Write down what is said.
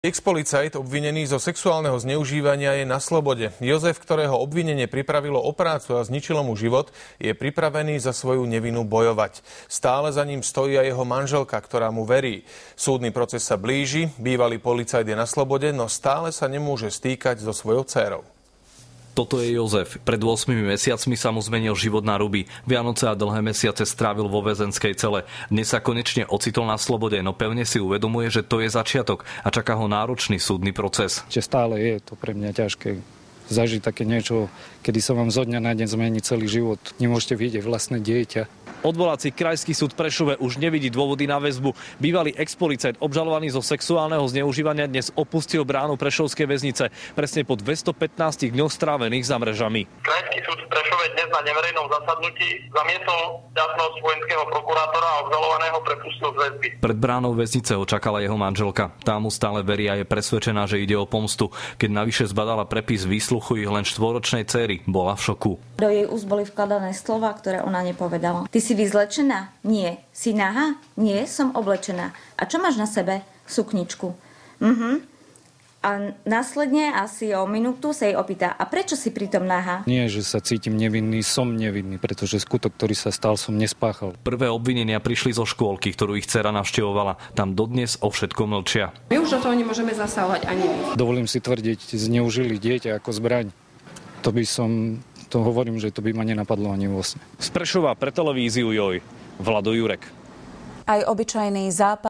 Ex-policajt obvinený zo sexuálneho zneužívania je na slobode. Jozef, ktorého obvinenie pripravilo o prácu a zničilo mu život, je pripravený za svoju nevinu bojovať. Stále za ním stojí aj jeho manželka, ktorá mu verí. Súdny proces sa blíži, bývalý policajt je na slobode, no stále sa nemôže stýkať so svojou dcérou. Toto je Jozef. Pred 8 mesiacmi sa mu zmenil život na ruby. Vianoce a dlhé mesiace strávil vo väzenskej cele. Dnes sa konečne ocitol na slobode, no pevne si uvedomuje, že to je začiatok a čaká ho náročný súdny proces. Stále je to pre mňa ťažké zažiť také niečo, kedy sa vám zo dňa na deň zmení celý život. Nemôžete vidieť vlastné dieťa. Odvolací krajský súd v Prešove už nevidí dôvody na väzbu. Bývalý ex-policajt obžalovaný zo sexuálneho zneužívania dnes opustil bránu prešovskej väznice presne po 215 dňoch strávených za mrežami. Krajský súd v Prešove dnes na neverejnom zasadnutí zamietol sťažnosť vojenského prokurátora a obžalovaného prepustil z väzby. Pred bránou väznice ho čakala jeho manželka. Tá mu stále verí a je presvedčená, že ide o pomstu. Keď navyše zbadala prepis výsluchu ich len 4-ročnej céry, bola v šoku. Do jej úst boli vkladané slová, ktoré ona nepovedala. Ty si vyzlečená? Nie. Si nahá? Nie, som oblečená. A čo máš na sebe? Sukničku. A následne asi o minútu sa jej opýta, a prečo si pritom nahá? Nie, že sa cítim nevinný, som nevinný, pretože skutok, ktorý sa stal, som nespáchal. Prvé obvinenia prišli zo škôlky, ktorú ich dcera navštevovala. Tam dodnes o všetkom mlčia. My už do toho nemôžeme zasahovať ani my. Dovolím si tvrdiť, zneužili dieťa ako zbraň. To hovorím, že to by ma nenapadlo ani vo sne. Z Prešova pre televíziu JOJ, Vlado Jurek. Aj obyčajný západ